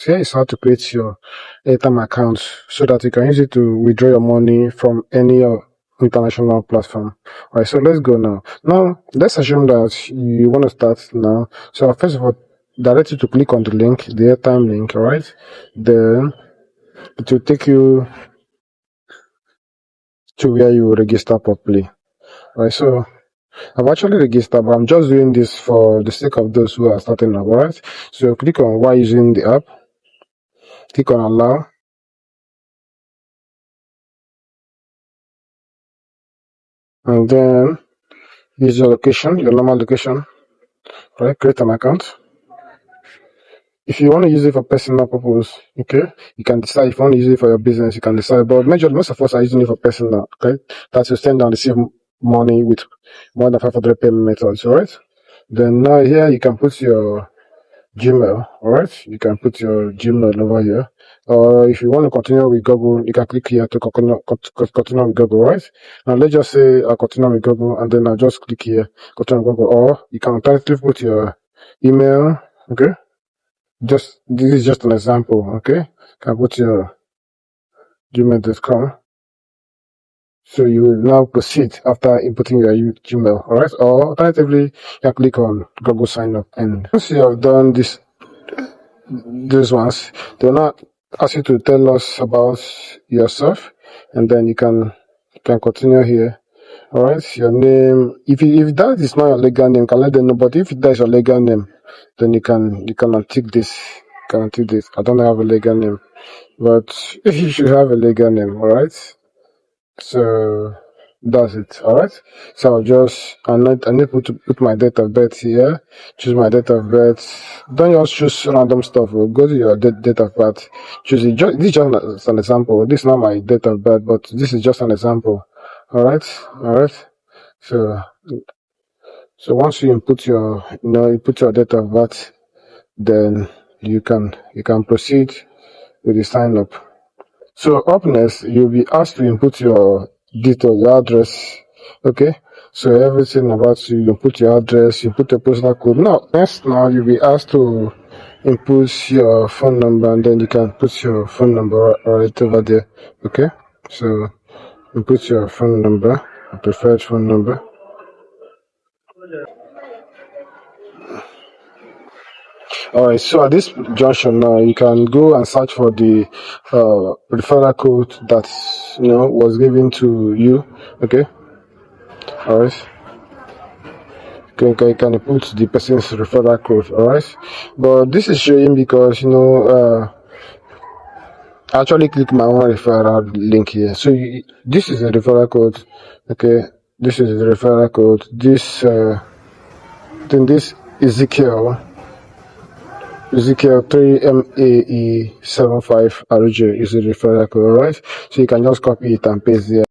So here is how to create your AirTM account so that you can use it to withdraw your money from any international platform. Alright, so let's go now. Now, let's assume that you want to start now. So first of all, direct you to click on the link, the AirTM link, alright? Then it will take you to where you register properly. Alright, so I've actually registered, but I'm just doing this for the sake of those who are starting now, alright? So click on why using the app, click on allow, and then use your location, your normal location, right? Create an account. If you want to use it for personal purpose, okay, you can decide. If you want to use it for your business, you can decide. But majorly, most of us are using it for personal, okay? That's to send and receive money with more than 500 payment methods, alright? Then now here you can put your Gmail, alright? You can put your Gmail over here. Or if you want to continue with Google, you can click here to continue with Google, right? Now let's just say I'll continue with Google, and then I'll just click here, continue with Google. Or you can alternatively put your email, okay? This is just an example, okay? You can put your gmail.com. So you will now proceed after inputting your Gmail, alright? Or alternatively, you can click on Google sign up. And once you have done these ones, they'll not ask you to tell us about yourself, and then you can continue here. Alright, your name. If that is not your legal name, you can let them know. But if that is your legal name, then you can untick this. I don't have a legal name, but you should have a legal name. Alright. So that's it. Alright. So I need to put my date of birth here. Choose my date of birth. Don't just choose random stuff. Go to your date of birth. Choose it. This is just an example. This is not my date of birth, but this is just an example. Alright. So once you input your date of birth, then you can proceed with the sign up. So up next, you'll be asked to input your details, your address. Okay. So everything about you put your address, you put your postal code. Now you'll be asked to input your phone number, and then you can put your phone number right over there. Okay. So input your phone number, your preferred phone number. Alright, so at this junction now, you can go and search for the referral code that was given to you. Okay. Alright. You can put the person's referral code. Alright. But this is showing because I actually click my own referral link here. So this is a referral code. Okay. This is the referral code. This then this Ezekiel 3MAE75RJ is the referral code, alright? So you can just copy it and paste there.